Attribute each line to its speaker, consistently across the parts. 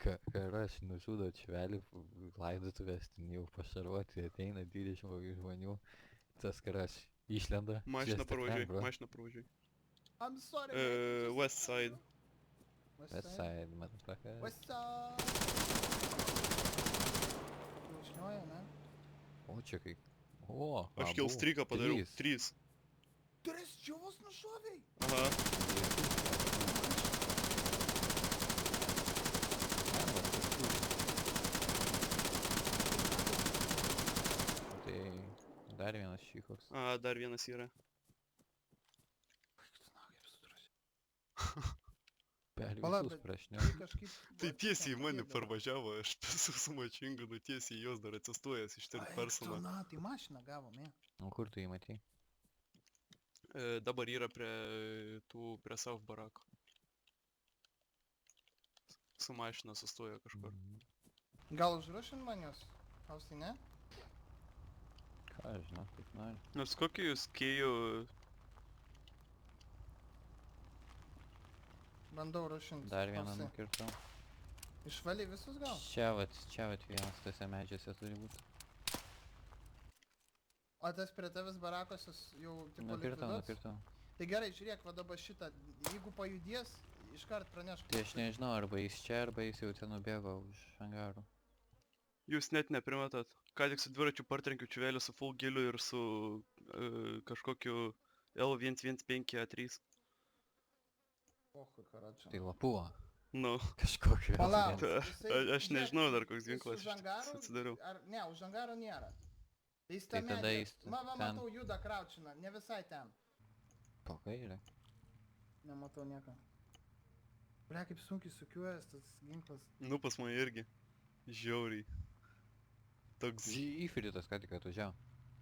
Speaker 1: Karas nužudo čvelį, laidotuvės ten jau pašaruoti, ateina 20 žmonių, tas karas išlenda.
Speaker 2: Mašina parvažiuoja, mašina parvažiuoja. West side.
Speaker 1: West side, motherfucker.
Speaker 3: West side. Klaušnioja, ne?
Speaker 1: O čia kaip. O,
Speaker 2: Aš killstreaką padariau. 3.
Speaker 3: 3 džiovus nušoviai.
Speaker 2: Aha.
Speaker 1: Tai dar vienas šykoks.
Speaker 2: A, dar vienas yra.
Speaker 1: Per
Speaker 3: Pala,
Speaker 1: visus
Speaker 3: bet
Speaker 1: prašniau.
Speaker 3: tai kažkaip...
Speaker 2: Tai tiesiai į mane parvažiavo, aš su mačinganu tiesiai į jos dar atsistojęs ištirti personą.
Speaker 3: Na, tai mašiną gavom, ne?
Speaker 1: O kur tu jį matei?
Speaker 2: Dabar yra prie prie savo barako. Su mašina sustoja kažkur.
Speaker 3: Gal užrušin man jos? Austai, ne?
Speaker 1: Ką aš žinau, kaip nori.
Speaker 2: Nors kokį jūs kėjų...
Speaker 3: Bandau rušinti.
Speaker 1: Dar vieną nukirtau.
Speaker 3: Išvaliai visus gal?
Speaker 1: Čia vat vienas tose medžiuose turi būti.
Speaker 3: O tas prie tavęs barakosis jau tipo likviduotas?
Speaker 1: Nukirtau.
Speaker 3: Tai gerai, žiūrėk, va dabar šitą, jeigu pajudės, iškart pranešk.
Speaker 1: Tai aš nežinau, arba jis čia, arba jis jau ten nubėgo už angarų.
Speaker 2: Jūs net neprimatat. Ką tik su dviračiu partrenkiu čvelį su full giliu ir su kažkokiu L115A3.
Speaker 3: Ochui, karačia.
Speaker 1: Tai lapuo.
Speaker 2: Nu.
Speaker 1: Kažkokiu.
Speaker 3: Palauk.
Speaker 2: Aš nežinau dar koks ginklas
Speaker 3: Už angarų?
Speaker 2: atsidariau.
Speaker 3: Ne, už angarų nėra. Tai jis
Speaker 1: Tai
Speaker 3: ten
Speaker 1: tada jis
Speaker 3: Va,
Speaker 1: ten.
Speaker 3: matau, juda kraučina, ne visai ten.
Speaker 1: Po kairę.
Speaker 3: Nematau nieko. Ble, kaip sunkiai sukiuojas tas ginklas.
Speaker 2: Nu, pas mane irgi. Žiauriai. Toks...
Speaker 1: Įfritas ką tik atvažiavo.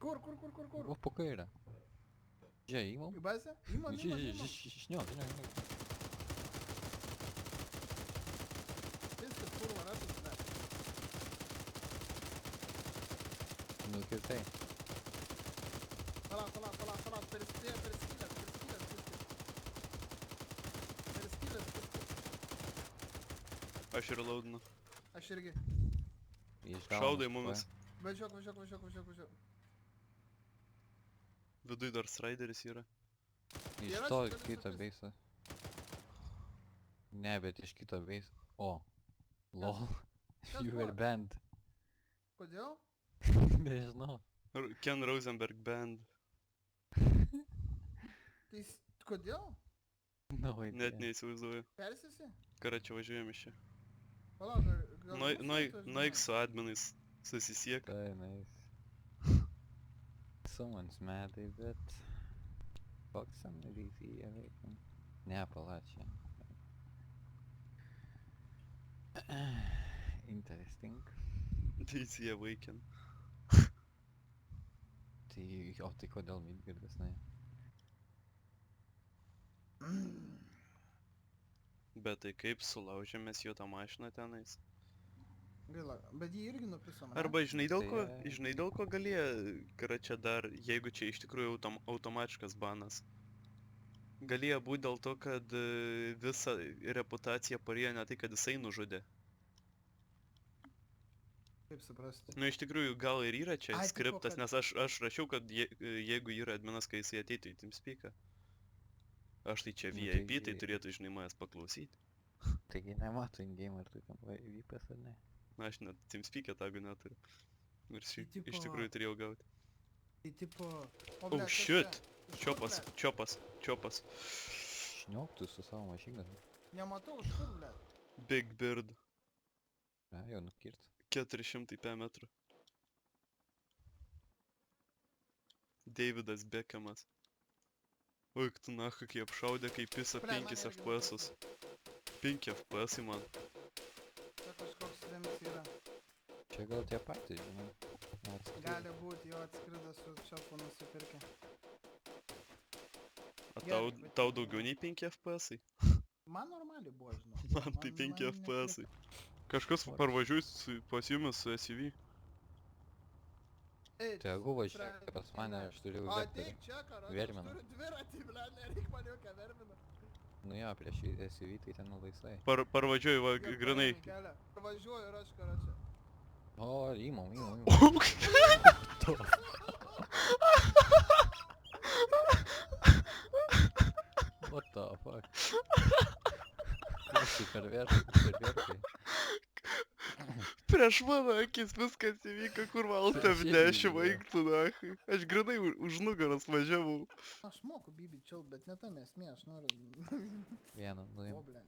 Speaker 3: Kur?
Speaker 1: O, po kairę. Žiūrėjau, įmam.
Speaker 3: Į bazę? Imam.
Speaker 1: Žiniau.
Speaker 3: Viskas, kurva, ratas, ble.
Speaker 1: Nukirtai.
Speaker 3: Palauk, per skylės.
Speaker 2: Aš ir laudinu.
Speaker 3: Aš irgi.
Speaker 2: Šaudai mumis.
Speaker 3: Važiuok.
Speaker 2: Viduj dar strideris yra.
Speaker 1: Iš to kito beiso. Ne, bet iš kito beiso. O. Lol. You were banned.
Speaker 3: Kodėl?
Speaker 1: Nežinau.
Speaker 2: Ken Rosenberg band.
Speaker 3: Tai kodėl?
Speaker 2: Net neįsivaizduoju.
Speaker 3: Persisi?
Speaker 2: Karačia važiuojam iš čia.
Speaker 3: Palauk, gal...
Speaker 2: Nueik su adminais. Susisiek.
Speaker 1: Tai, nice. Someone's mad, I bet. Fuck some DC awaken. Ne, palačia. Interesting.
Speaker 2: DC Awaken.
Speaker 1: Tai, o tai kodėl Midgardas, ne?
Speaker 2: Bet tai kaip sulaužėmės jo tą mašiną tenais.
Speaker 3: Gaila, bet jį irgi nupiso mane.
Speaker 2: Arba žinai
Speaker 1: Tai-
Speaker 2: dėl ko galėjo, karačia dar, jeigu čia iš tikrųjų automatiškas banas. Galėjo būti dėl to, kad visą reputaciją parijo ne tai, kad jisai nužudė.
Speaker 3: Kaip suprasti?
Speaker 2: Nu iš tikrųjų gal ir yra čia
Speaker 3: Ai, tipo,
Speaker 2: skriptas,
Speaker 3: kad-
Speaker 2: nes aš rašiau, kad jeigu yra adminas, kai jisai ateitų į TeamSpeaką. Aš tai čia
Speaker 1: Nu,
Speaker 2: VIP, tai
Speaker 1: tai-
Speaker 2: turėtų žinai manęs paklausyti.
Speaker 1: Taigi nemato in-game, ar tu ten vypas ar ne?
Speaker 2: Na aš net TeamSpeak'e tagų neturiu. Ir
Speaker 3: Tai tipo-
Speaker 2: iš tikrųjų turėjau gauti.
Speaker 3: Tai tipo...
Speaker 2: Oh shit! Čiopas.
Speaker 1: Šnioktų su savo mašiną.
Speaker 3: Nematau, iš kur, ble.
Speaker 2: Big Bird.
Speaker 1: Ne, jau nukirt.
Speaker 2: 400 p.m. Davidas Beckhamas. Oi, tu nacha, kai apšaudė, kai pisa
Speaker 3: Ble, man
Speaker 2: 5
Speaker 3: irgi
Speaker 2: FPS. 5 FPS man.
Speaker 3: Čia kažkoks remis yra.
Speaker 1: Čia gal tie patys, žinai.
Speaker 3: Gali būti, jo atskrido su šafu nusipirkę.
Speaker 2: O
Speaker 3: Gerai, bet-
Speaker 2: tau daugiau nei 5 FPS?
Speaker 3: Man normaliai buvo, žinau.
Speaker 2: Man tai 5 FPS. Kažkas parvažiuos pas jumis su SUV.
Speaker 1: Tegu važiuoja pas mane, aš turiu vektorių.
Speaker 3: Ateik čia, karas.
Speaker 1: Verminą.
Speaker 3: Aš turiu dviratį, ble, nereik man jokią verminą.
Speaker 1: Nu jo, prieš SUV tai ten laisvai.
Speaker 2: Parvažiuoju, va,
Speaker 3: Jo,
Speaker 2: grinai.
Speaker 3: paėmė kelią. važiuoju ir aš, karočią.
Speaker 1: O, įmam. What the fuck? Kas tai perverkai?
Speaker 2: Prieš mano akis viskas įvyko, kur valta
Speaker 1: Aš irgi
Speaker 2: F10
Speaker 1: žiūrėjau.
Speaker 2: vaiktų, nahui. Aš grinai už nugaros važiavau.
Speaker 3: Aš moku bibi čiult, bet ne tam esmė, aš noriu...
Speaker 1: Vieną, nuim.
Speaker 3: O, blė.